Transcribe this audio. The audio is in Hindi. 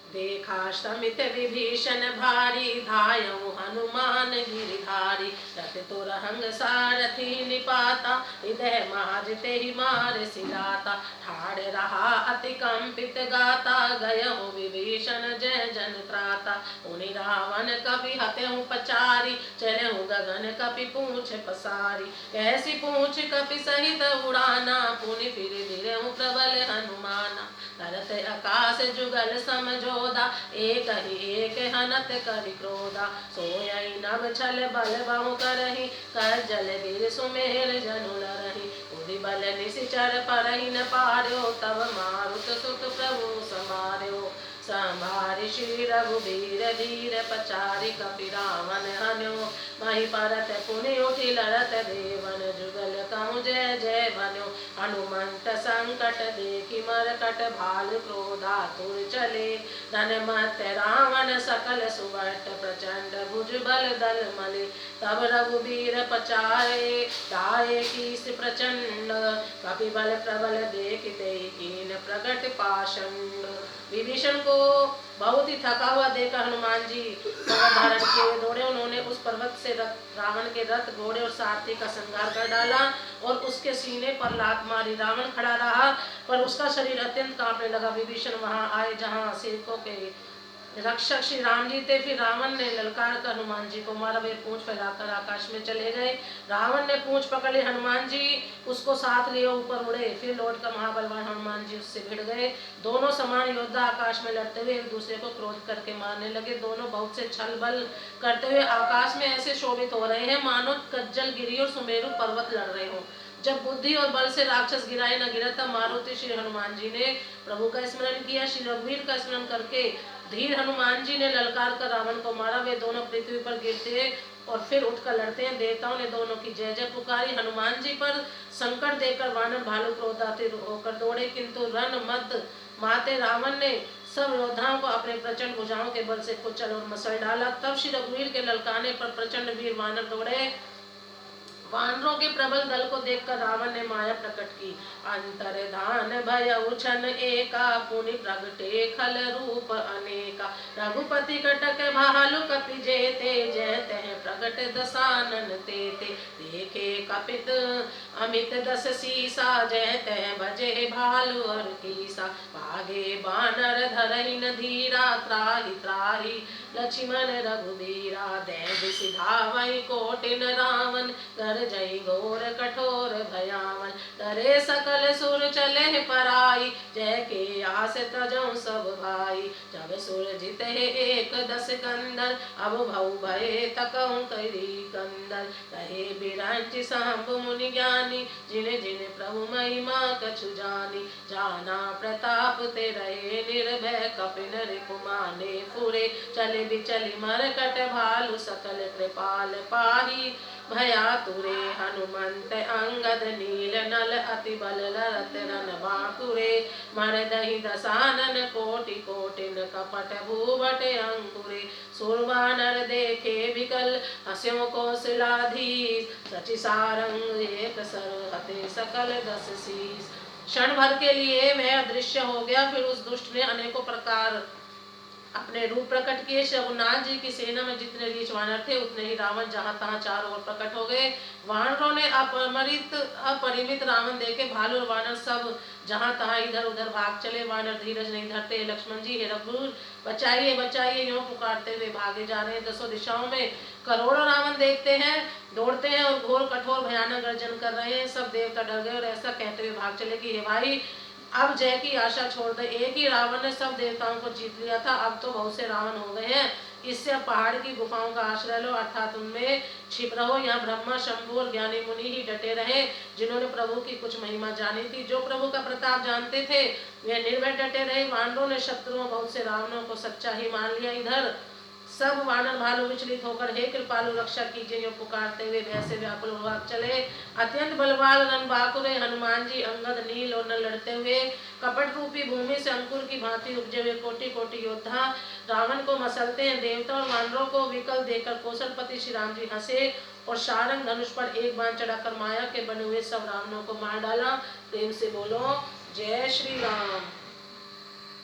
देखा श्रमित विभीषण भारी, धायऊ हनुमान गिरिधारी। रथ तुरहंग सारथी निपाता, हृदय मारते ही मार सिलाता। ठाड़ रहा अति कंपित गाता, गयहु विभीषण जय जन त्राता। उनि रावण कपि हतहु पचारी, चलहु गगन कपि पूछ पसारी। कैसी पूछ कपि सहित उड़ाना, पुनि फिर गिरहु प्रबल हनुमाना। धरत आकाश जुगल समझोदा, एक ही एक हनत करि क्रोधा। सोयहि नभ छल बल बहु करहि, कर जल गिर सुमेर जनु लरहि। उरि बल निशिचर परहि न पार्यो, तब मारुत सुत प्रभु समार्यो। संभारि श्री रघुबीर धीर, पचारि कपि रावण हन्यो। मही परत पुनि उठि लरत देवन, जुगल कहूँ जय जय भन्यो। हनुमंत संकट देखि मरकट, भाल क्रोधातुर चले। धनमत रावण सकल सुबट, प्रचंड भुज बल दल मले। तब रघुबीर पचाए, दाए कीस प्रचंड। कपि बल प्रबल देखते, कीन प्रगट पाषंड। विभीषण को बहुत ही थका हुआ देखकर हनुमान जी धारण किए दौड़े। उन्होंने उस पर्वत से रावण के रथ, घोड़े और सारथी का संहार कर डाला और उसके सीने पर लात मारी। रावण खड़ा रहा पर उसका शरीर अत्यंत कांपने लगा। विभीषण वहां आए जहां सेवकों के रक्षक श्री राम जी थे। फिर रावण ने ललकार कर हनुमान जी को मारा। वे पूंछ फैलाकर आकाश में चले गए। रावण ने पूंछ पकड़ी, हनुमान जी उसको साथ लिए ऊपर उड़े। फिर लौटकर महाबलवान हनुमान जी उससे भिड़ गए। दोनों समान योद्धा आकाश में लड़ते हुए एक दूसरे को क्रोध करके मारने लगे। दोनों बहुत से छल बल करते हुए आकाश में ऐसे शोभित हो रहे हैं मानो कज्जल गिरी और सुमेरु पर्वत लड़ रहे हो। जब बुद्धि और बल से राक्षस गिराए न गिरा, तब मारुति श्री हनुमान जी ने प्रभु का स्मरण किया। श्री रघुवीर का स्मरण करके धीर हनुमान जी ने ललकार कर रावण को मारा। वे दोनों पृथ्वी पर गिरते और फिर उठकर लड़ते हैं। देवताओं ने दोनों की जय जय पुकारी। हनुमान जी पर संकट देकर वानर भालू क्रोधान्वित होकर दौड़े, किंतु रण मद माते रावण ने सब योद्धाओं को अपने प्रचंड भुजाओं के बल से कुचल और मसल डाला। तब श्री रघुवीर के ललकाने पर प्रचंड वीर वानर दौड़े। वानरों के प्रबल दल को देखकर रावण ने माया प्रकट की। अंतर्धान भयउ छन एका, पुनि प्रगटे खल रूप अनेका। रघुपति कटक भालु कपि जेते, जय तह प्रगट दसानन तेते। देखे कपित अमित दस सीसा, जय तह भजे भालु और कीसा। भागे बानर धरहि न धीरा, त्राहि त्राहि लक्ष्मण रघुबीरा। दैव सिधावहि कोटिन रावण, कर जय घोर कठोर भयावन। डरे सकल सुर चले पराई, जय के आस तजौ सब भाई। जब सुर जित एक दस कंदर, अब भौ भये तकहु करी कंदर। कहे बिरंच सांब मुनि ज्ञानी, जिन जिन प्रभु महिमा कछु जानी। जाना प्रताप ते रहे निर्भय, कपिन रिपुमाने फुरे। चले बिचली मरकट भालु, सकल कृपाल पाही भया तुरे। हनुमंत अंगद नील नल, अति बल लरत रन बांकुरे। मरदहि दसानन कोटि कोटिन, कपट भूबट अंकुरे। सुरवानर देखे बिकल, हस्यो कौशलाधीश। सचि सारंग एक सर, हते सकल दस शीस। क्षण भर के लिए वह अदृश्य हो गया। फिर उस दुष्ट ने अनेकों प्रकार अपने रूप प्रकट किए। रघुनाथ जी की सेना में जितने रीछ वानर थे, उतने ही रावण जहां तहां चारों ओर प्रकट हो गए। वानरों ने अपरिमित रावण देखे। भालू और वानर सब जहां तहां इधर उधर भाग चले। वानर धीरज नहीं धरते। लक्ष्मण जी, हे रघुवीर, बचाइए बचाइए, यूं पुकारते हुए भागे जा रहे हैं। दसों दिशाओं में करोड़ों रावण देखते हैं, दौड़ते हैं और घोर कठोर भयानक गर्जन कर रहे हैं। सब देवता डर गए और ऐसा कहते हुए भाग चले कि हे भाई, अब जय की आशा छोड़ दे। एक ही रावण ने सब देवताओं को जीत लिया था, अब तो बहुत से रावण हो गए हैं। इससे अब पहाड़ की गुफाओं का आश्रय लो, अर्थात उनमें छिप रहो। यहाँ ब्रह्मा, शंभु और ज्ञानी मुनि ही डटे रहे, जिन्होंने प्रभु की कुछ महिमा जानी थी। जो प्रभु का प्रताप जानते थे वे निर्भय डटे रहे। वानरों ने शत्रुओं बहुत से रावणों को सच्चा ही मान लिया। इधर सब वानर भालू विचलित होकर हे कृपालु रक्षा कीजिए यो पुकारते हुए वैसे व्याकुल भाग चले। अत्यंत बलवान रणबांकुरे हनुमान जी अंगद नील और न लड़ते हुए कपट रूपी भूमि से अंकुर की भांति उपजे हुए कोटि कोटि योद्धा रावण को मसलते हैं। देवता और वानरों को विकल देकर कौशलपति श्री राम जी हंसे और सारंग धनुष पर एक बाण चढ़ाकर माया के बने हुए सब रावणों को मार डाला। प्रेम से बोलो जय श्री राम।